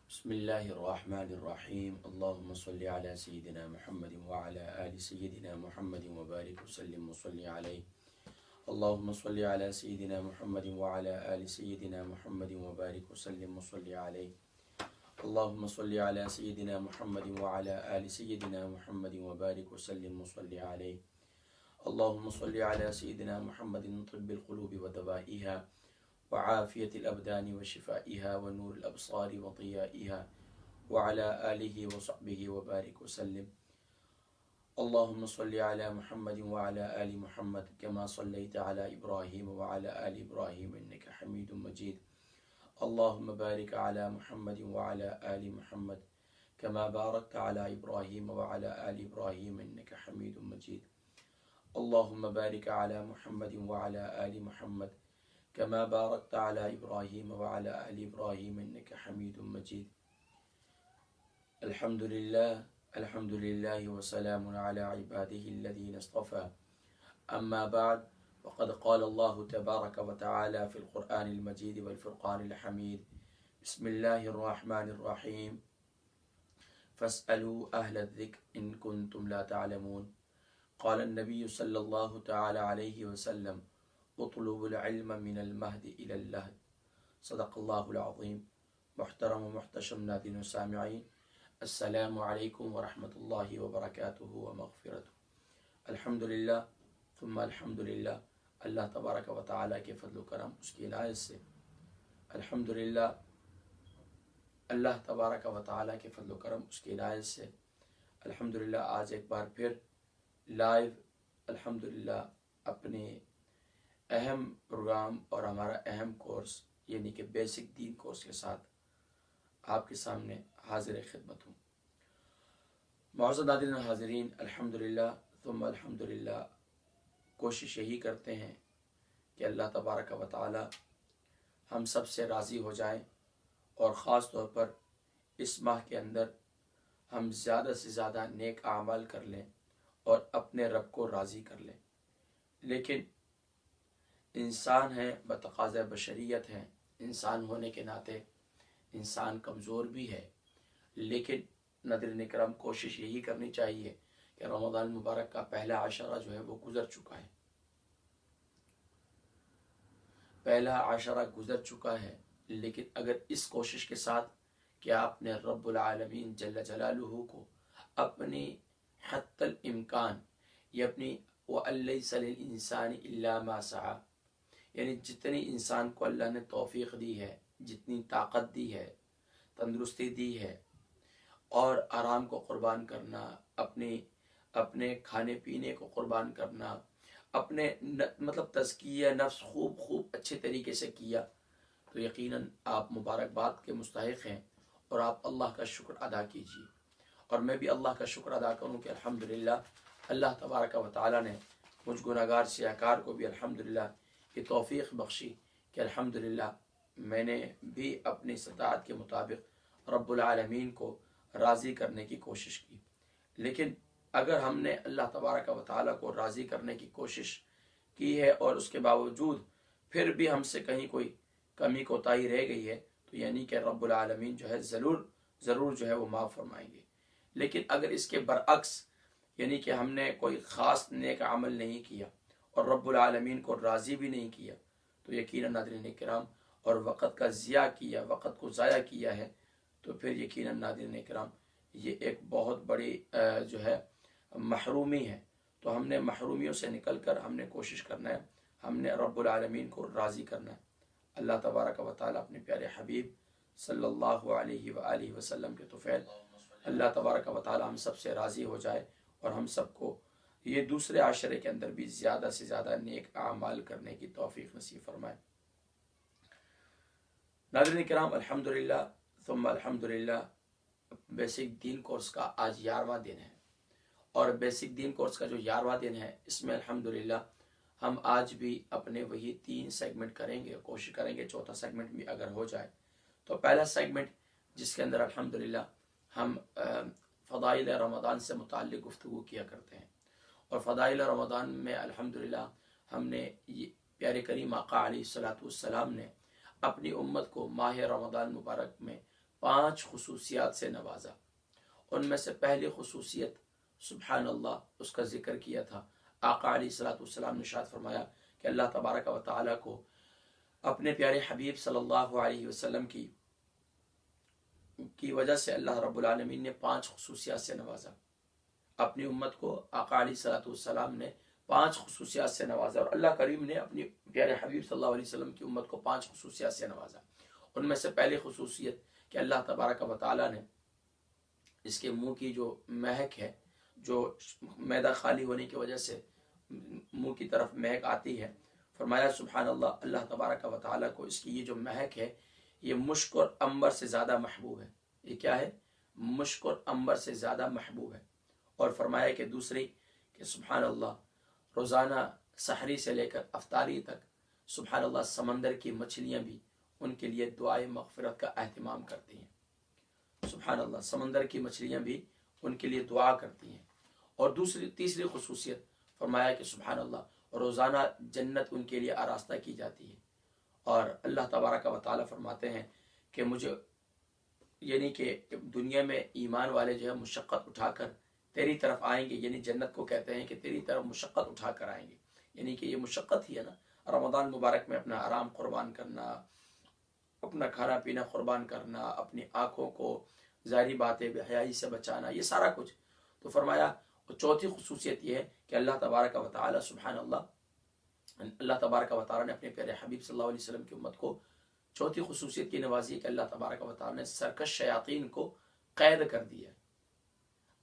بسم الله الرحمن الرحيم اللهم صل على سيدنا محمد وعلى آل سيدنا محمد وبارك وسلم وصل عليه اللهم صل على سيدنا محمد وعلى آل سيدنا محمد وبارك وسلم وصل عليه اللهم صل على سيدنا محمد وعلى آل سيدنا محمد وبارك وسلم وصل عليه اللهم صل على سيدنا محمد طب القلوب ودوائها وعافية الأبدان وشفائها ونور الأبصار وضيائها وعلى آله وصحبه وبارك وسلم اللهم صل على محمد وعلى آل محمد كما صليت على إبراهيم وعلى آل إبراهيم إنك حميد مجيد اللهم بارك على محمد وعلى آل محمد كما باركت على إبراهيم وعلى آل إبراهيم إنك حميد مجيد اللهم بارك على محمد وعلى آل محمد كما باركت على إبراهيم وعلى آل إبراهيم إنك حميد مجيد الحمد لله وسلام على عباده الذين اصطفى أما بعد وقد قال الله تبارك وتعالى في القرآن المجيد والفرقان الحميد بسم الله الرحمن الرحيم فاسألوا أهل الذكر إن كنتم لا تعلمون قال النبي صلى الله تعالى عليه وسلم اطلبوا العلم من المهد إلى اللهد صدق الله العظيم محترم و محتشم ناظرین و سامعین السلام علیکم ورحمۃ اللہ وبرکاتہ ومغفرتہ الحمدللہ ثم الحمدللہ اللہ تبارک و تعالیٰ کے فضل و کرم اس کی عنایت سے الحمدللہ اللہ تبارک و تعالیٰ کے فضل و کرم اس کی عنایت سے الحمدللہ آج ایک بار پھر لائیو الحمدللہ اپنے اہم پروگرام اور ہمارا اہم کورس یعنی کہ بیسک دین کورس کے ساتھ آپ کے سامنے حاضر خدمت ہوں۔ معزز ناظرین و حاضرین، الحمدللہ ثم الحمدللہ کوشش یہی کرتے ہیں کہ اللہ تبارک و تعالی ہم سب سے راضی ہو جائیں اور خاص طور پر اس ماہ کے اندر ہم زیادہ سے زیادہ نیک اعمال کر لیں اور اپنے رب کو راضی کر لیں۔ لیکن انسان ہیں، بتقاضۂ بشریت ہیں، انسان ہونے کے ناطے انسان کمزور بھی ہے، لیکن ناظرین کرام کوشش یہی کرنی چاہیے کہ رمضان المبارک کا پہلا عشرہ جو ہے وہ گزر چکا ہے، پہلا عشرہ گزر چکا ہے، لیکن اگر اس کوشش کے ساتھ کہ آپ نے رب العالمین جل جلالہ کو اپنی حتی الامکان یا اپنی وَأَلَّيْسَ لِلْإِنسَانِ إِلَّا مَا سَعَى، یعنی جتنی انسان کو اللہ نے توفیق دی ہے، جتنی طاقت دی ہے، تندرستی دی ہے، اور آرام کو قربان کرنا، اپنے کھانے پینے کو قربان کرنا، اپنے تزکیہ نفس خوب اچھے طریقے سے کیا، تو یقیناً آپ مبارکباد کے مستحق ہیں اور آپ اللہ کا شکر ادا کیجیے۔ اور میں بھی اللہ کا شکر ادا کروں کہ الحمدللہ اللہ تبارک و تعالی نے مجھ گناہگار سیاہکار کو بھی الحمدللہ یہ توفیق بخشی کہ الحمدللہ میں نے بھی اپنی استطاعت کے مطابق رب العالمین کو راضی کرنے کی کوشش کی۔ لیکن اگر ہم نے اللہ تبارک و تعالیٰ کو راضی کرنے کی کوشش کی ہے اور اس کے باوجود پھر بھی ہم سے کہیں کوئی کمی کوتاہی رہ گئی ہے تو یعنی کہ رب العالمین جو ہے ضرور جو ہے وہ معاف فرمائیں گے۔ لیکن اگر اس کے برعکس یعنی کہ ہم نے کوئی خاص نیک عمل نہیں کیا اور رب العالمین کو راضی بھی نہیں کیا تو یقیناً ناظرین کرام اور وقت کا وقت کو ضائع کیا ہے، تو پھر یقیناً ناظرین کرام یہ ایک بہت بڑی جو ہے محرومی ہے۔ تو ہم نے محرومیوں سے نکل کر ہم نے کوشش کرنا ہے، ہم نے رب العالمین کو راضی کرنا ہے۔ اللہ تبارک و تعالیٰ اپنے پیارے حبیب صلی اللہ علیہ وآلہ وسلم کے طفیل اللہ تبارک و تعالیٰ ہم سب سے راضی ہو جائے اور ہم سب کو یہ دوسرے عشرے کے اندر بھی زیادہ سے زیادہ نیک اعمال کرنے کی توفیق نصیب فرمائے۔ ناظرین کرام، الحمدللہ ثم الحمدللہ بیسک دین کورس کا آج 11واں دن ہے، اور بیسک دین کورس کا جو 11واں دن ہے اس میں الحمدللہ ہم آج بھی اپنے وہی 3 سیگمنٹ کریں گے، کوشش کریں گے چوتھا سیگمنٹ بھی اگر ہو جائے تو پہلا سیگمنٹ جس کے اندر الحمدللہ ہم فضائل رمضان سے متعلق گفتگو کیا کرتے ہیں، اور فضائل رمضان میں الحمدللہ ہم نے پیارے کریم آقا علیہ الصلوۃ والسلام نے اپنی امت کو ماہ رمضان مبارک میں 5 خصوصیات سے نوازا۔ ان میں سے پہلی خصوصیت سبحان اللہ، اس کا ذکر کیا تھا۔ آقا علیہ الصلوۃ والسلام نے ارشاد فرمایا کہ اللہ تبارک و تعالیٰ کو اپنے پیارے حبیب صلی اللہ علیہ وسلم کی وجہ سے اللہ رب العالمین نے 5 خصوصیات سے نوازا۔ اپنی امت کو آقا علیہ الصلوۃ والسلام نے 5 خصوصیات سے نوازا، اور اللہ کریم نے اپنی پیارے حبیب صلی اللہ علیہ وسلم کی امت کو 5 خصوصیات سے نوازا۔ ان میں سے پہلی خصوصیت کہ اللہ تبارک و تعالیٰ نے اس کے منہ کی جو مہک ہے، جو معدہ خالی ہونے کی وجہ سے منہ کی طرف مہک آتی ہے، فرمایا سبحان اللہ، اللہ تبارک و تعالیٰ کو اس کی یہ جو مہک ہے یہ مشک اور عنبر سے زیادہ محبوب ہے۔ یہ کیا ہے؟ مشک اور عنبر سے زیادہ محبوب ہے۔ اور فرمایا کہ دوسری کہ سبحان اللہ، روزانہ سحری سے لے کر افطاری تک سبحان اللہ سمندر کی مچھلیاں بھی ان کے لیے دعائے مغفرت کا اہتمام کرتی ہیں۔ سبحان اللہ، سمندر کی مچھلیاں بھی ان کے لیے دعا کرتی ہیں۔ اور تیسری خصوصیت فرمایا کہ سبحان اللہ، روزانہ جنت ان کے لیے آراستہ کی جاتی ہے۔ اور اللہ تبارک و تعالیٰ فرماتے ہیں کہ مجھے یعنی کہ دنیا میں ایمان والے جو ہے مشقت اٹھا کر تیری طرف آئیں گے، یعنی جنت کو کہتے ہیں کہ تیری طرف مشقت اٹھا کر آئیں گے، یعنی کہ یہ مشقت ہی ہے نا، رمضان مبارک میں اپنا آرام قربان کرنا، اپنا کھانا پینا قربان کرنا، اپنی آنکھوں کو ظاہری باتیں بے حیائی سے بچانا، یہ سارا کچھ۔ تو فرمایا چوتھی خصوصیت یہ ہے کہ اللہ تبارک و تعالیٰ سبحان اللہ تبارک و تعالیٰ نے اپنے پیارے حبیب صلی اللہ علیہ وسلم کی امت کو چوتھی خصوصیت کی نوازی ہے کہ اللہ تبارک و تعالیٰ نے سرکش شیاطین کو قید کر دیا۔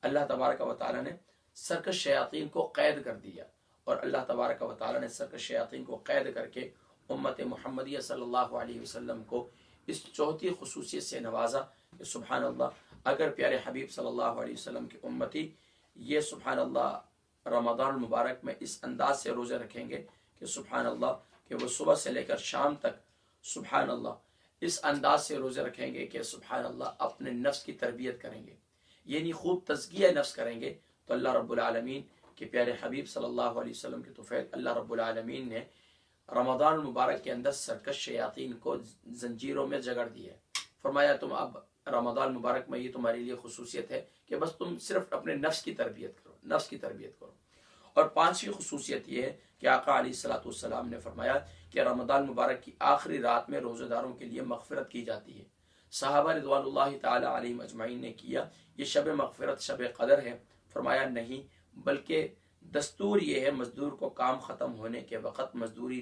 اللہ تبارک و تعالیٰ نے سرکش شیاطین کو قید کر دیا، اور اللہ تبارک و تعالیٰ نے سرکش شیاطین کو قید کر کے امت محمدیہ صلی اللہ علیہ وسلم کو اس چوتھی خصوصیت سے نوازا کہ سبحان اللہ، اگر پیارے حبیب صلی اللہ علیہ وسلم کی امتی یہ سبحان اللہ رمضان المبارک میں اس انداز سے روزے رکھیں گے کہ سبحان اللہ کہ وہ صبح سے لے کر شام تک سبحان اللہ اس انداز سے روزے رکھیں گے کہ سبحان اللہ اپنے نفس کی تربیت کریں گے، یعنی خوب تزکیہ نفس کریں گے، تو اللہ رب العالمین کے پیارے حبیب صلی اللہ علیہ وسلم کے توفیل اللہ رب العالمین نے رمضان المبارک کے اندر سرکش شیاطین کو زنجیروں میں جگڑ دیا ہے۔ فرمایا تم اب رمضان مبارک میں یہ تمہارے لیے خصوصیت ہے کہ بس تم صرف اپنے نفس کی تربیت کرو، نفس کی تربیت کرو۔ اور پانچویں خصوصیت یہ ہے کہ آقا علیہ الصلوۃ والسلام نے فرمایا کہ رمضان مبارک کی آخری رات میں روزہ داروں کے لیے مغفرت کی جاتی ہے۔ صحابہ رضوان اللہ تعالی علیہم اجمعین نے کیا یہ شب مغفرت شب قدر ہے؟ فرمایا نہیں، بلکہ دستور یہ ہے مزدور کو کام ختم ہونے کے وقت مزدوری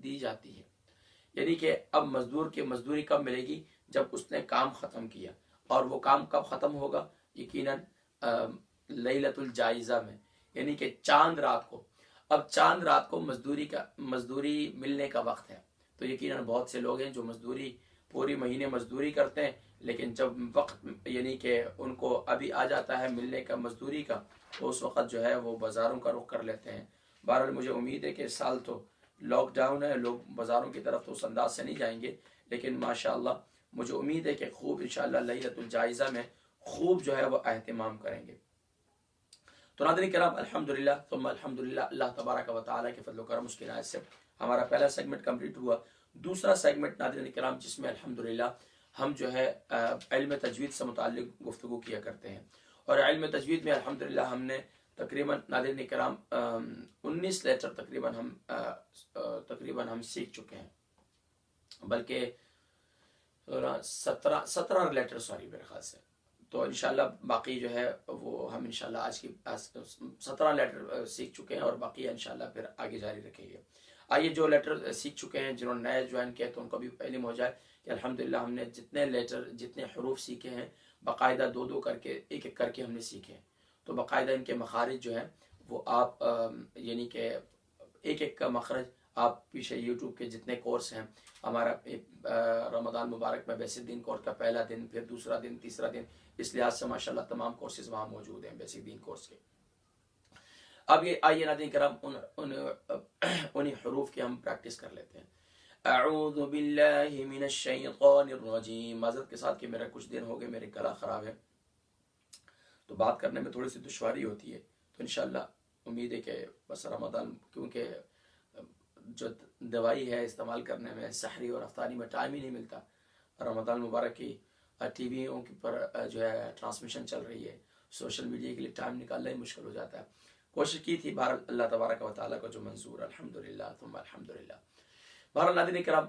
دی جاتی ہے، یعنی کہ اب مزدور کی مزدوری کب ملے گی؟ جب اس نے کام ختم کیا، اور وہ کام کب ختم ہوگا؟ یقیناً لیلۃ الجائزہ میں، یعنی کہ چاند رات کو۔ اب چاند رات کو مزدوری ملنے کا وقت ہے، تو یقیناً بہت سے لوگ ہیں جو مزدوری پوری مہینے مزدوری کرتے ہیں، لیکن جب وقت یعنی کہ ان کو ابھی آ جاتا ہے ملنے کا مزدوری کا، تو اس وقت جو ہے وہ بازاروں کا رخ کر لیتے ہیں۔ بہرحال مجھے امید ہے کہ اس سال تو لاک ڈاؤن ہے، لوگ بازاروں کی طرف تو اس انداز سے نہیں جائیں گے، لیکن ماشاءاللہ مجھے امید ہے کہ خوب انشاءاللہ لیلۃ الجائزہ میں خوب جو ہے وہ اہتمام کریں گے۔ تو ناظرین کرام، الحمدللہ ثم الحمدللہ، اللہ تبارک و تعالیٰ کے فضل و کرم اس کی عنایت سے ہمارا پہلا سیگمنٹ کمپلیٹ ہوا۔ دوسرا سیگمنٹ ناظرین کرام جس میں الحمدللہ ہم جو ہے علم تجوید سے متعلق گفتگو کیا کرتے ہیں، اور علم تجوید میں الحمدللہ ہم نے تقریباً ناظرین کرام 19 لیٹر تقریباً ہم سیکھ چکے ہیں، بلکہ 17 لیٹر میرے خیال سے، تو انشاءاللہ باقی جو ہے وہ ہم انشاءاللہ آج کی 17 لیٹر سیکھ چکے ہیں، اور باقی انشاءاللہ پھر آگے جاری رکھیں گے۔ آئیے جو لیٹر سیکھ چکے ہیں، جنہوں نے نئے جوائن کیا تو ان کو بھی علم ہو جائے کہ الحمدللہ ہم نے جتنے لیٹر جتنے حروف سیکھے ہیں باقاعدہ 2 کر کے ایک کر کے ہم نے سیکھے ہیں، تو باقاعدہ ان کے مخارج جو ہیں وہ آپ یعنی کہ ایک کا مخرج آپ پیچھے یوٹیوب کے جتنے کورس ہیں، ہمارا رمضان مبارک میں بیسک دین کورس کا پہلا دن، پھر دوسرا دن، تیسرا دن، اس لحاظ سے ماشاءاللہ تمام کورسز وہاں موجود ہیں بیسک دین کورس کے۔ اب یہ آئیے ناظرین کرام انہی حروف کی ہم پریکٹس کر لیتے ہیں۔ اعوذ باللہ من الشیطان الرجیم، معذرت کے ساتھ کہ میرا کچھ دن ہو گئے میرے گلا خراب ہے تو بات کرنے میں تھوڑی سی دشواری ہوتی ہے، تو انشاءاللہ امید ہے کہ بس رمضان، کیونکہ جو دوائی ہے استعمال کرنے میں سحری اور افطاری میں ٹائم ہی نہیں ملتا، رمضان مبارک کی ٹی ویوں کے پر جو ہے ٹرانسمیشن چل رہی ہے، سوشل میڈیا کے لیے ٹائم نکالنا ہی مشکل ہو جاتا ہے. کوشش کی تھی، بہرحال اللہ تبارک و تعالیٰ کو جو منظور، الحمدللہ ثم الحمدللہ. بہرحال ناظرین کرام،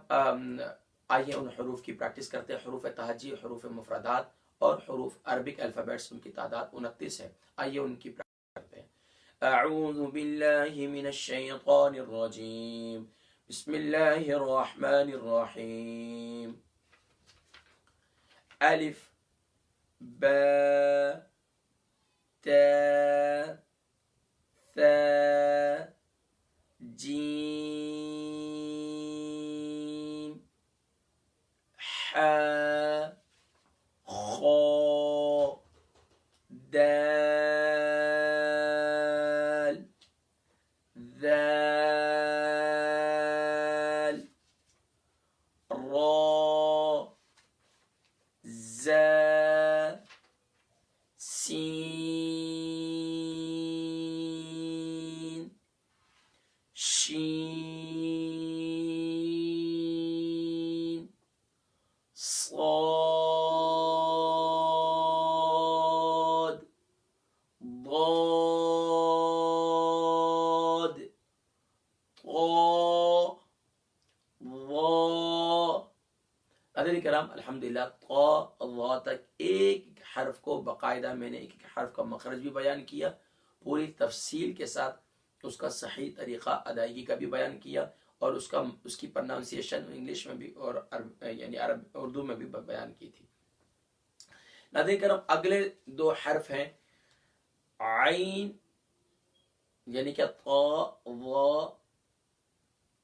آئیے ان حروف کی پریکٹس کرتے ہیں. حروف تہجی، حروف مفردات اور حروف عربک الفابیٹس، ان کی تعداد 29 ہے. آئیے ان کی پریکٹس کرتے ہیں. اعوذ باللہ من الشیطان الرجیم، بسم اللہ الرحمن الرحیم. الف با تا ثا جیم حا خا دال ذال را زا سین شین صاد ضاد طا ظا. ناظرین کرام الحمدللہ طا ظا تک ایک حرف کو باقاعدہ میں نے ایک حرف کا مخرج بھی بیان کیا، پوری تفصیل کے ساتھ اس کا صحیح طریقہ ادائیگی کا بھی بیان کیا، اور اس کی پرناؤنسیشن انگلش میں بھی اور یعنی اردو میں بھی بیان کی تھی. ناظرین کرام اگلے دو حرف ہیں عین، یعنی کہ طا ظا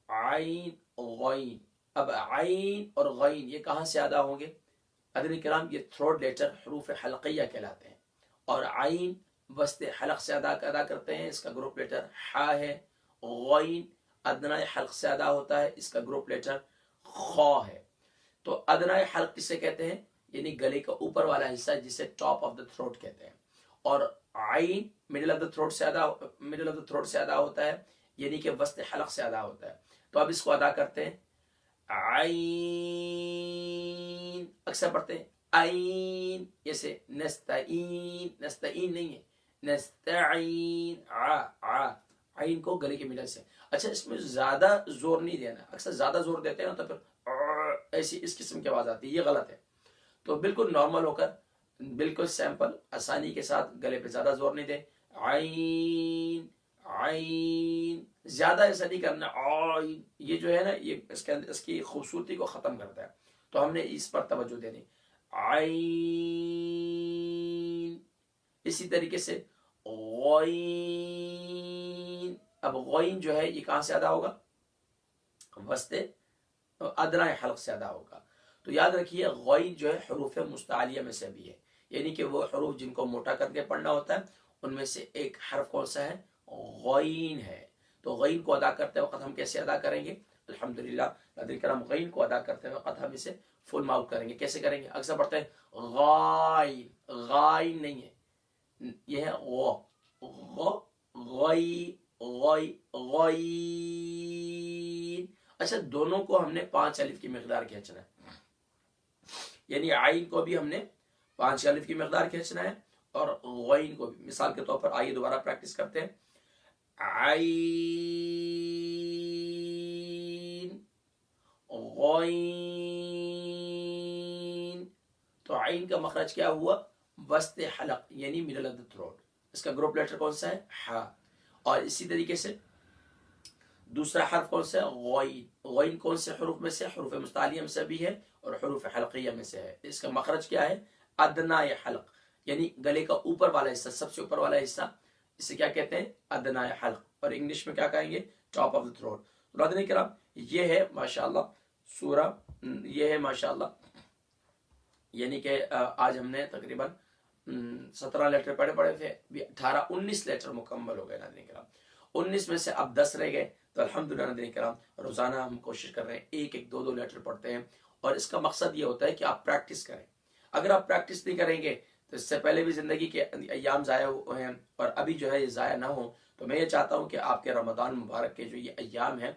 عین غین. اب عین اور غین یہ کہاں سے ادا ہوں گے؟ ناظرین کرام یہ تھروٹ لیٹر حروف حلقیہ کہلاتے ہیں، اور عین وسط حلق سے ادا کرتے ہیں، اس کا گروپ لیٹر حا ہے. غین ادنائے حلق سے ادا ہوتا ہے، اس کا گروپ لیٹر خا ہے. تو ادنائے حلق کسے کہتے ہیں؟ یعنی گلے کا اوپر والا حصہ جسے ٹاپ آف دا تھروٹ کہتے ہیں. اور عین مڈل آف دا تھروٹ سے ادا ہوتا ہے، یعنی کہ وسط حلق سے ادا ہوتا ہے. تو اب اس کو ادا کرتے ہیں عین، اکثر پڑھتے ہیں عین، جیسے نستعین، نستعین نہیں ہے نستعین. عین کو گلے کے مڈل سے. اچھا اس میں زیادہ زور نہیں دینا، اکثر زیادہ زور دیتے ہیں نا تو پھر ایسی اس قسم کی آواز آتی ہے، یہ غلط ہے. تو بالکل نارمل ہو کر، بالکل سیمپل آسانی کے ساتھ گلے پہ زیادہ زور نہیں دیں. عین عین، زیادہ ایسا نہیں کرنا عین، یہ جو ہے نا یہ اس کی خوبصورتی کو ختم کرتا ہے. تو ہم نے اس پر توجہ دینی. عین. اسی طریقے سے غین. اب غین جو ہے یہ کہاں سے ادا ہوگا؟ وسط ادنائے حلق سے ادا ہوگا. تو یاد رکھیے غین جو ہے حروف مستعلیہ میں سے بھی ہے، یعنی کہ وہ حروف جن کو موٹا کر کے پڑھنا ہوتا ہے ان میں سے ایک حرف کون سا ہے؟ غین ہے. تو غین کو ادا کرتے وقت ہم کیسے ادا کریں گے؟ الحمدللہ ناظرین کرام غین کو ادا کرتے وقت ہم اسے فل ماؤتھ کریں گے. کیسے کریں گے؟ اکثر پڑھتے ہیں غائن، غائن نہیں ہے، یہ ہے غو غو غی غی غین. اچھا دونوں کو ہم نے 5 الف کی مقدار کھینچنا ہے، یعنی عین کو بھی ہم نے 5 الف کی مقدار کھینچنا ہے اور غین کو بھی. مثال کے طور پر آئیے دوبارہ پریکٹس کرتے ہیں. عین غین. تو عین کا مخرج کیا ہوا؟ وسط حلق یعنی مڈل آف دا تھروٹ. اس کا گروپ لیٹر کون سا ہے؟ ہا. اور اسی طریقے سے دوسرا حرف کون سا ہے؟ غین. غین کون سے حروف میں سے؟ حروف مستعلیہ میں سے بھی ہے اور حروف حلقیہ میں سے ہے. اس کا مخرج کیا ہے؟ ادنائے حلق، یعنی گلے کا اوپر والا حصہ، سب سے اوپر والا حصہ، اسے کیا کہتے ہیں؟ ادنائے حلق. اور انگلش میں کیا کہیں گے؟ Top of the throat. ناظرین کرام یہ ہے ماشاءاللہ سورہ، یہ ہے ماشاءاللہ یعنی کہ آج ہم نے تقریباً 17 لیٹر پڑھے تھے، 19 لیٹر مکمل ہو گئے. ناظرین کرام 19 میں سے اب 10 رہ گئے. تو الحمدللہ ناظرین کرام روزانہ ہم کوشش کر رہے ہیں ایک 2 لیٹر پڑھتے ہیں، اور اس کا مقصد یہ ہوتا ہے کہ آپ پریکٹس کریں. اگر آپ پریکٹس نہیں کریں گے تو اس سے پہلے بھی زندگی کے ایام ضائع ہوئے ہیں، اور ابھی جو ہے یہ ضائع نہ ہو. تو میں یہ چاہتا ہوں کہ آپ کے رمضان مبارک کے جو یہ ایام ہیں،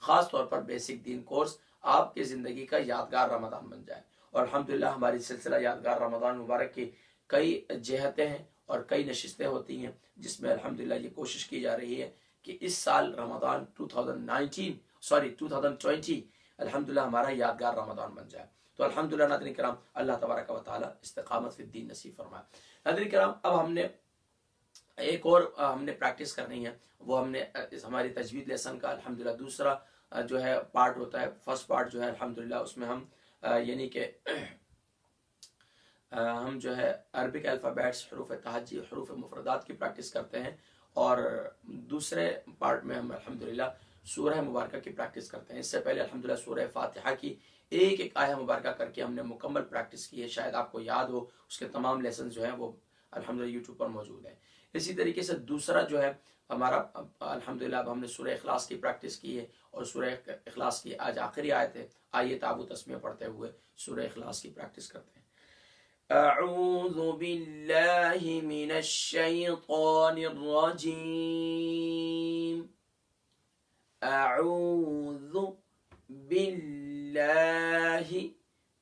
خاص طور پر بیسک دین کورس آپ کی زندگی کا یادگار رمضان بن جائے. اور الحمدللہ ہماری سلسلہ یادگار رمضان مبارک کی کئی جہتیں ہیں اور کئی نشستیں ہوتی ہیں جس میں الحمدللہ یہ کوشش کی جا رہی ہے کہ اس سال رمضان 2020 الحمدللہ ہمارا یادگار رمضان بن جائے. تو الحمدللہ ناظرین کرام اللہ تبارک و تعالی استقامت فی الدین نصیب فرمائے. ناظرین کرام اب ہم نے ایک اور ہم نے پریکٹس کرنی ہے. وہ ہم نے ہماری تجوید لیسن کا الحمدللہ دوسرا جو ہے پارٹ ہوتا ہے. فرسٹ پارٹ جو ہے الحمدللہ اس میں ہم یعنی کہ ہم جو ہے عربک الفابیٹس، حروف تہجی، حروف مفردات کی پریکٹس کرتے ہیں، اور دوسرے پارٹ میں ہم الحمدللہ سورہ مبارکہ کی پریکٹس کرتے ہیں. اس سے پہلے الحمدللہ سورہ فاتحہ کی ایک ایک آیہ مبارکہ کر کے ہم نے مکمل پریکٹس کی ہے. شاید آپ کو یاد ہو، اس کے تمام لیسنز جو ہیں وہ الحمدللہ یوٹیوب پر موجود ہیں. اسی طریقے سے دوسرا جو ہے ہمارا الحمدللہ اب ہم نے سورہ اخلاص کی پریکٹس کی ہے، اور سورہ اخلاص کی آج آخری آیت ہے. آئیے تابوت تسمیہ پڑھتے ہوئے سورہ اخلاص کی پریکٹس کرتے ہیں. اعوذ باللہ من الشیطان الرجیم. اعوذ باللہ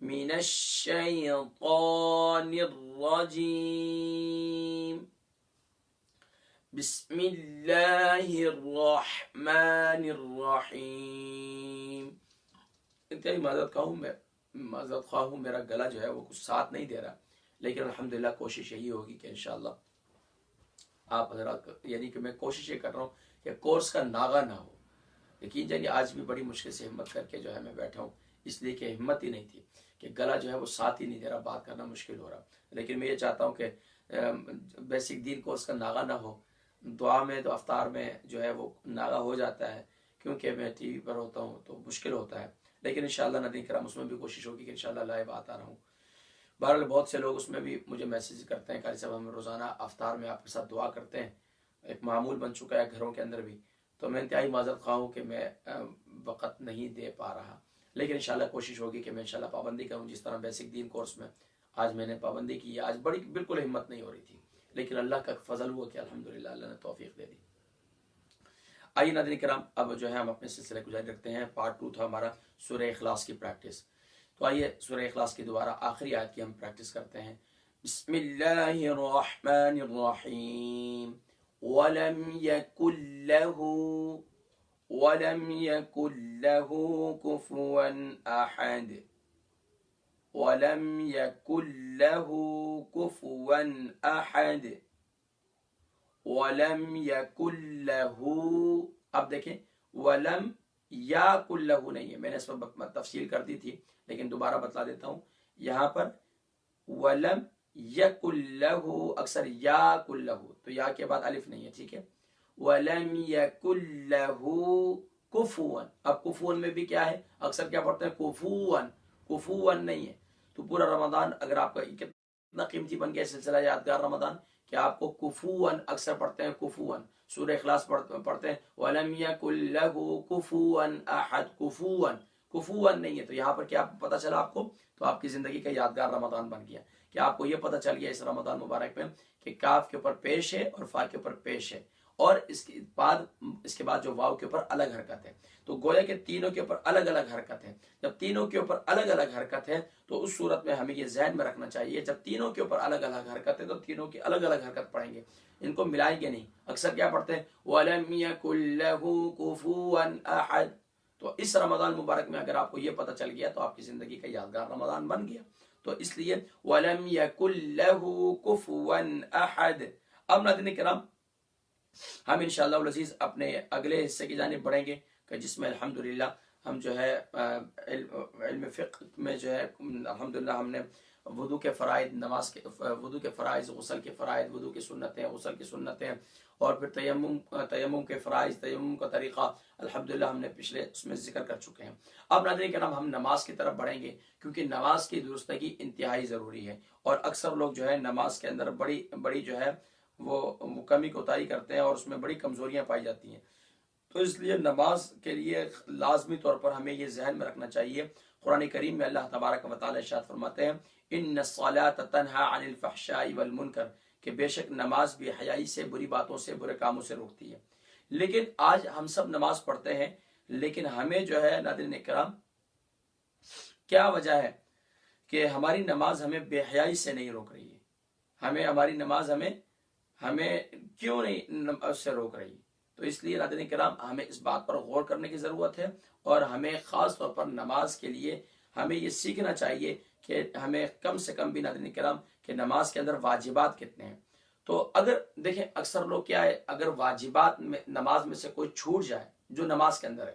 من الشیطان الرجیم. بسم اللہ الرحمن الرحیم. انتہائی معذرت خواہ ہوں، میرا گلا جو ہے وہ کچھ ساتھ نہیں دے رہا، لیکن الحمدللہ کوشش یہی ہوگی کہ انشاءاللہ آپ حضرات، یعنی کہ میں کوشش یہ کر رہا ہوں کہ کورس کا ناغہ نہ ہو. یقین جانیے آج بھی بڑی مشکل سے ہمت کر کے جو ہے میں بیٹھا ہوں، اس لیے کہ ہمت ہی نہیں تھی، کہ گلا جو ہے وہ ساتھ ہی نہیں دے رہا، بات کرنا مشکل ہو رہا. لیکن میں یہ چاہتا ہوں کہ بیسک دین کورس کا ناغہ نہ ہو. دعا میں تو افطار میں جو ہے وہ ناغہ ہو جاتا ہے، کیونکہ میں ٹی وی پر ہوتا ہوں تو مشکل ہوتا ہے. لیکن انشاءاللہ ناظرین کرام اس میں بھی کوشش ہوگی کہ انشاءاللہ لائیو آتا رہوں. بہرحال بہت سے لوگ اس میں بھی مجھے میسیج کرتے ہیں، قاری صاحب ہم روزانہ افطار میں آپ کے ساتھ دعا کرتے ہیں، ایک معمول بن چکا ہے گھروں کے اندر بھی. تو میں انتہائی معذرت خواہ ہوں کہ میں وقت نہیں دے پا رہا، لیکن انشاءاللہ کوشش ہوگی کہ میں انشاءاللہ پابندی کروں. جس طرح بیسک دین کورس میں آج میں نے پابندی کی ہے، آج بڑی بالکل ہمت نہیں ہو رہی تھی، لیکن اللہ کا فضل ہوا کہ الحمدللہ اللہ نے توفیق دے دی. آئیے ناظرین کرام اب جو ہے ہم اپنے سلسلے کو جاری رکھتے ہیں. پارٹ 2 تھا ہمارا سورہ اخلاص کی پریکٹس. تو آئیے سورہ اخلاص کی دوبارہ آخری آیت کی ہم پریکٹس کرتے ہیں. بسم اللہ الرحمن الرحیم. وَلَمْ يَكُنْ لَهُ كُفُوًا أَحَدٌ. وَلَمْ يَكُنْ لَهُ كُفُوًا أَحَدٌ. وَلَمْ يَكُنْ لَهُ. اب دیکھیں وَلَمْ يَكُنْ لَهُ نہیں ہے، میں نے اس پر تفصیل کر دی تھی، لیکن دوبارہ بتلا دیتا ہوں. یہاں پر وَلَمْ يَكُنْ لَهُ، اکثر يَكُنْ لَهُ، تو یا کے بعد الف نہیں ہے، ٹھیک ہے. وَلَمْ يَكُنْ لَهُ كُفُوًا. اب کفون میں بھی کیا ہے، اکثر کیا پڑھتے ہیں کفوًا، کفوًا نہیں ہے. تو پورا رمضان اگر آپ کا کتنا قیمتی بن گیا سلسلہ یادگار رمضان کہ آپ کو کفوًا اکثر پڑھتے ہیں کفوًا. سورہ اخلاص پڑھتے ہیں وَلَمْ يَكُنْ لَهُ كُفُوًا أَحَدٌ. کفوًا، کفوًا نہیں ہے. تو یہاں پر کیا پتہ چلا آپ کو، تو آپ کی زندگی کا یادگار رمضان بن گیا کہ آپ کو یہ پتہ چل گیا اس رمضان مبارک میں کہ کاف کے اوپر پیش ہے اور فا کے اوپر پیش ہے، اور اس کے بعد جو واو کے اوپر الگ حرکت ہے. تو گویا کہ تینوں کے اوپر الگ الگ حرکت ہے. جب تینوں کے اوپر الگ الگ حرکت ہے تو اس صورت میں ہمیں یہ ذہن میں رکھنا چاہیے، جب تینوں کے اوپر الگ الگ حرکت ہے تو تینوں کی الگ الگ حرکت پڑھیں گے، ان کو ملائیں گے نہیں. اکثر کیا پڑھتے ہیں وَلَمْ يَكُنْ لَهُ كُفُوًا أَحَدٌ. تو اس رمضان مبارک میں اگر آپ کو یہ پتہ چل گیا تو آپ کی زندگی کا یادگار رمضان بن گیا. تو اس لیے وَلَمْ يَكُنْ لَهُ كُفُوًا أَحَدٌ. اب ناظرین کرام ہم انشاءاللہ العزیز اپنے اگلے حصے کی جانب بڑھیں گے کہ جس میں الحمدللہ ہم جو ہے علم فقہ میں جو ہے الحمدللہ ہم نے وضو کے فرائض، نماز کے وضو کے فرائض، غسل کے فرائض، وضو کی سنتیں، غسل کی سنتیں، اور پھر تیمم کے فرائض، تیمم کا طریقہ الحمدللہ ہم نے پچھلے اس میں ذکر کر چکے ہیں. اب ناظرین کرام ہم نماز کی طرف بڑھیں گے کیونکہ نماز کی درستگی انتہائی ضروری ہے، اور اکثر لوگ جو ہے نماز کے اندر بڑی جو ہے وہ کمی کوتاہی کرتے ہیں اور اس میں بڑی کمزوریاں پائی جاتی ہیں. تو اس لیے نماز کے لیے لازمی طور پر ہمیں یہ ذہن میں رکھنا چاہیے. قرآن کریم میں اللہ تبارک و تعالی ارشاد فرماتے ہیں ان الصلاۃ تنہی عن الفحشاء والمنکر، کہ بے شک نماز بھی حیائی سے، بری باتوں سے، برے کاموں سے روکتی ہے. لیکن آج ہم سب نماز پڑھتے ہیں، لیکن ہمیں جو ہے ناظرین کرام کیا وجہ ہے کہ ہماری نماز ہمیں بے حیائی سے نہیں روک رہی ہے، ہماری نماز ہمیں کیوں نہیں اس سے روک رہی ہے؟ تو اس لیے ناظرین کرام ہمیں اس بات پر غور کرنے کی ضرورت ہے، اور ہمیں خاص طور پر نماز کے لیے ہمیں یہ سیکھنا چاہیے کہ ہمیں کم سے کم بھی ناظرین کرام کہ نماز کے اندر واجبات کتنے ہیں۔ تو اگر دیکھیں اکثر لوگ کیا ہے، اگر واجبات میں نماز میں سے کوئی چھوٹ جائے جو نماز کے اندر ہے،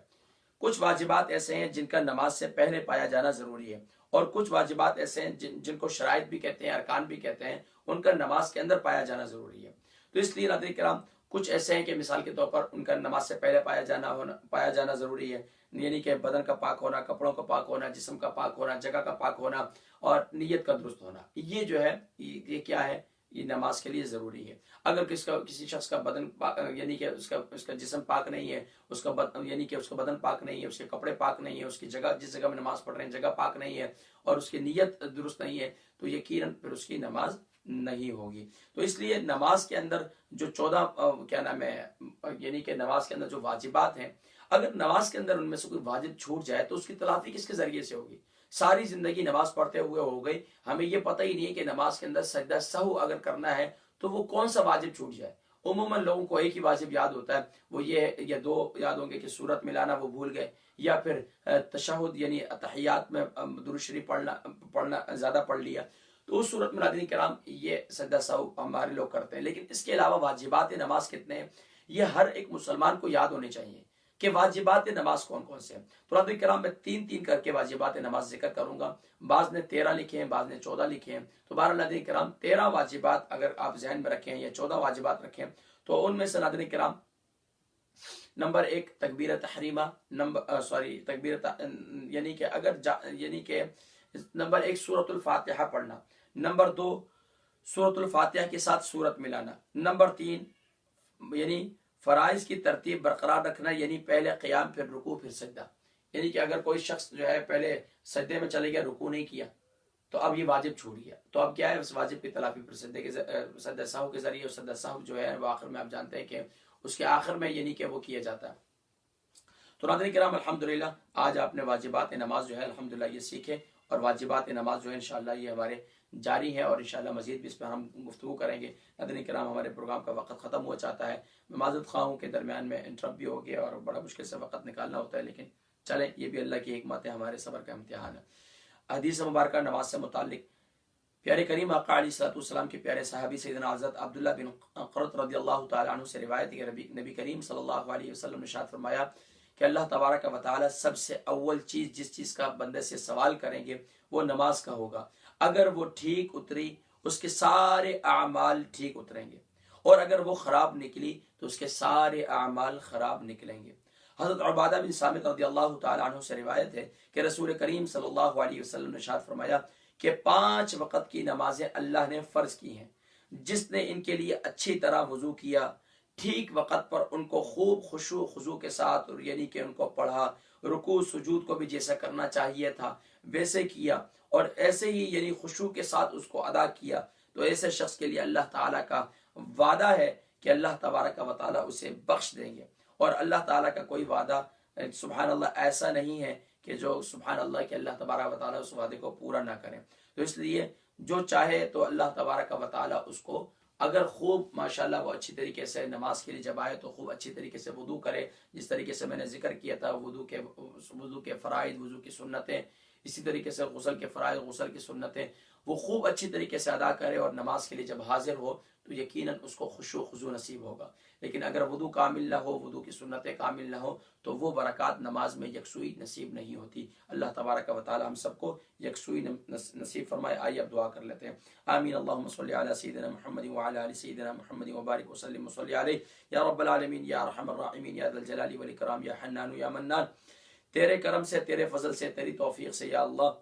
کچھ واجبات ایسے ہیں جن کا نماز سے پہلے پایا جانا ضروری ہے، اور کچھ واجبات ایسے ہیں جن کو شرائط بھی کہتے ہیں، ارکان بھی کہتے ہیں، ان کا نماز کے اندر پایا جانا ضروری ہے۔ تو اس لیے ناظرین کرام کچھ ایسے ہیں کہ مثال کے طور پر ان کا نماز سے پہلے پایا جانا ضروری ہے، یعنی کہ بدن کا پاک ہونا، کپڑوں کا پاک ہونا، جسم کا پاک ہونا، جگہ کا پاک ہونا، اور نیت کا درست ہونا۔ یہ جو ہے یہ کیا ہے، یہ نماز کے لیے ضروری ہے۔ اگر کسی شخص کا بدن یعنی کہ اس کا جسم پاک نہیں ہے، یعنی کہ اس کا بدن پاک نہیں ہے، اس کے کپڑے پاک نہیں ہے، اس کی جگہ جس جگہ میں نماز پڑھ رہے ہیں جگہ پاک نہیں ہے، اور اس کی نیت درست نہیں ہے، تو یقیناً پھر اس کی نماز نہیں ہوگی۔ تو اس لیے نماز کے اندر جو 14 یعنی کہ نماز کے اندر جو واجبات ہیں، اگر نماز کے اندر ان میں سے کوئی واجب چھوٹ جائے تو اس کی تلافی کس کے ذریعے سے ہوگی؟ ساری زندگی نماز پڑھتے ہوئے ہو گئی، ہمیں یہ پتہ ہی نہیں ہے کہ نماز کے اندر سجدہ سہو اگر کرنا ہے تو وہ کون سا واجب چھوٹ جائے۔ عموماً لوگوں کو ایک ہی واجب یاد ہوتا ہے، وہ یہ یا دو یاد ہوں گے کہ سورت ملانا وہ بھول گئے، یا پھر تشہد یعنی تحیات میں درود شریف پڑھنا زیادہ پڑھ لیا، تو اس صورت میں ناظرین کرام یہ سجدہ سہو ہمارے لوگ کرتے ہیں۔ لیکن اس کے علاوہ واجبات نماز کتنے ہیں، یہ ہر ایک مسلمان کو یاد ہونے چاہیے کہ واجبات نماز کون کون سے ہیں۔ تو ناظرین کرام میں 3 کر کے واجبات نماز ذکر کروں گا، بعض نے 13 لکھے ہیں، بعض نے 14 لکھے ہیں۔ تو بہرحال ناظرین کرام 13 واجبات اگر آپ ذہن میں رکھیں یا 14 واجبات رکھیں، تو ان میں سے ناظرین کرام نمبر 1 تکبیر تحریمہ، یعنی کہ نمبر 1 سورۃ الفاتحہ پڑھنا، نمبر 2 سورۃ الفاتحہ کے ساتھ سورت ملانا، نمبر 3 یعنی فرائض کی ترتیب برقرار رکھنا، یعنی پہلے قیام پھر رکوع پھر سجدہ، یعنی کہ اگر کوئی شخص جو ہے پہلے سجدے میں چلے گیا رکوع نہیں کیا تو اب یہ واجب چھوٹ گیا، تو اب کیا ہے اس واجب کی تلافی پھر سجدہ سہو کے ذریعے، سجدہ سہو جو ہے وہ آخر میں آپ جانتے ہیں کہ اس کے آخر میں یعنی کہ وہ کیا جاتا ہے۔ تو ناظرین کرام الحمدللہ آج آپ نے واجبات نماز جو ہے الحمدللہ یہ سیکھے، اور واجبات نماز جو ہے انشاءاللہ یہ ہمارے جاری ہے، اور انشاءاللہ مزید بھی اس پر ہم گفتگو کریں گے۔ ناظرین کرام ہمارے پروگرام کا وقت ختم ہوا چاہتا ہے، میں معذرت خواہ ہوں کہ درمیان میں انٹرپٹ بھی ہو گیا اور بڑا مشکل سے وقت نکالنا ہوتا ہے، لیکن چلیں یہ بھی اللہ کی حکمت ہے، ہمارے صبر کا امتحان ہے۔ حدیث مبارکہ نماز سے متعلق پیارے کریم آقا علیہ الصلوۃ والسلام کے پیارے صحابی سیدنا حضرت عبداللہ بن قرۃ رضی اللہ تعالیٰ عنہ سے روایت ہے کہ نبی کریم صلی اللہ علیہ وسلم نے ارشاد فرمایا کہ اللہ تبارک و تعالیٰ سب سے اول چیز جس چیز کا بندے سے سوال کریں گے وہ نماز کا ہوگا۔ اگر وہ ٹھیک اتری اس کے سارے اعمال ٹھیک اتریں گے، اور اگر وہ خراب نکلی تو اس کے سارے اعمال خراب نکلیں گے۔ حضرت عبادہ بن صامت رضی اللہ تعالیٰ عنہ سے روایت ہے کہ رسول کریم صلی اللہ علیہ وسلم نے ارشاد فرمایا کہ 5 وقت کی نمازیں اللہ نے فرض کی ہیں، جس نے ان کے لیے اچھی طرح وضو کیا، ٹھیک وقت پر ان کو خوب خشوع خضوع کے ساتھ یعنی کہ ان کو پڑھا، رکوع سجود کو بھی جیسا کرنا چاہیے تھا ویسے کیا، اور ایسے ہی یعنی خشوع کے ساتھ اس کو ادا کیا، تو ایسے شخص کے لیے اللہ تعالیٰ کا وعدہ ہے کہ اللہ تبارک و تعالیٰ اسے بخش دیں گے۔ اور اللہ تعالیٰ کا کوئی وعدہ سبحان اللہ ایسا نہیں ہے کہ جو سبحان اللہ کہ اللہ تبارک و تعالیٰ اس وعدے کو پورا نہ کریں۔ تو اس لیے جو چاہے تو اللہ تبارک و تعالیٰ اس کو اگر خوب ماشاءاللہ وہ اچھی طریقے سے نماز کے لیے جب آئے تو خوب اچھی طریقے سے وضو کرے، جس طریقے سے میں نے ذکر کیا تھا وضو کے فرائض، وضو کی سنتیں، اسی طریقے سے غسل کے فرائض، غسل کی سنتیں وہ خوب اچھی طریقے سے ادا کرے، اور نماز کے لیے جب حاضر ہو تو یقیناً اس کو خشوع خضوع نصیب ہوگا۔ لیکن اگر وضو کامل نہ ہو، وضو کی سنتیں کامل نہ ہو، تو وہ برکات نماز میں یکسوئی نصیب نہیں ہوتی۔ اللہ تبارک و تعالی ہم سب کو یکسوئی نصیب فرمائے۔ آئیے اب دعا کر لیتے ہیں۔ آمین۔ اللہم صلی علی سیدنا محمد وعلی آل سیدنا محمد وبارک وسلم وصلی علیہ یا رب العالمین یا ارحم الراحمین یا ذی الجلال والاکرام یا حنان یا منان۔ تیرے کرم سے، تیرے فضل سے، تیری توفیق سے یا اللہ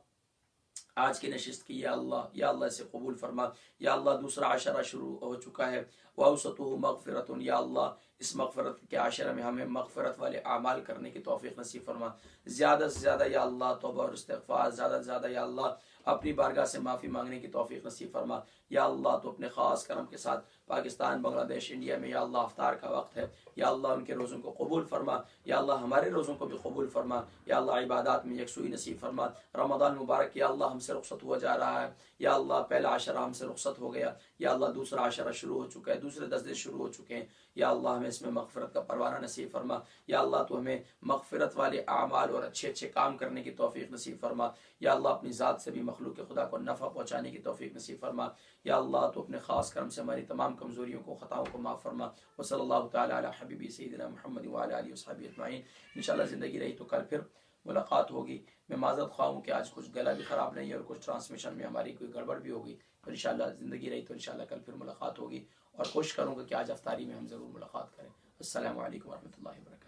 آج کی نشست کی یا اللہ اسے قبول فرما۔ یا اللہ دوسرا عشرہ شروع ہو چکا ہے، وَأَوْسَطُهُ مَغْفِرَةٌ، یا اللہ اس مغفرت کے عشرہ میں ہمیں مغفرت والے اعمال کرنے کی توفیق نصیب فرما۔ زیادہ سے زیادہ یا اللہ توبہ اور استغفار، زیادہ سے زیادہ یا اللہ اپنی بارگاہ سے معافی مانگنے کی توفیق نصیب فرما۔ یا اللہ تو اپنے خاص کرم کے ساتھ پاکستان، بنگلہ دیش، انڈیا میں یا اللہ افطار کا وقت ہے، یا اللہ ان کے روزوں کو قبول فرما، یا اللہ ہمارے روزوں کو بھی قبول فرما، یا اللہ عبادات میں یکسوئی نصیب فرما۔ رمضان مبارک یا اللہ ہم سے رخصت ہوا جا رہا ہے، یا اللہ پہلا عشرہ ہم سے رخصت ہو گیا، یا اللہ دوسرا عشرہ شروع ہو چکا ہے، دوسرے 10 دن شروع ہو چکے ہیں، یا اللہ ہمیں اس میں مغفرت کا پروانہ نصیب فرما، یا اللہ تو ہمیں مغفرت والے اعمال اور اچھے اچھے کام کرنے کی توفیق نصیب فرما، یا اللہ اپنی ذات سے بھی مخلوق خدا کو نفع پہنچانے کی توفیق نصیب فرما، یا اللہ تو اپنے خاص کرم سے ہماری تمام کمزوریوں کو، خطاؤں کو معاف فرما۔ وصلی اللہ تعالی علی حبیبی سیدنا محمد وعلی آلہ وصحبہ اجمعین۔ انشاءاللہ زندگی رہی تو کل پھر ملاقات ہوگی۔ میں معذرت خواہ ہوں کہ آج کچھ گلا بھی خراب نہیں ہے اور کچھ ٹرانسمیشن میں ہماری کوئی گڑبڑ بھی ہوگی، تو انشاءاللہ زندگی رہی تو انشاءاللہ کل پھر ملاقات ہوگی، اور کوشش کروں گا کہ آج افطاری میں ہم ضرور ملاقات کریں۔ السلام علیکم ورحمۃ اللہ وبرکاتہ۔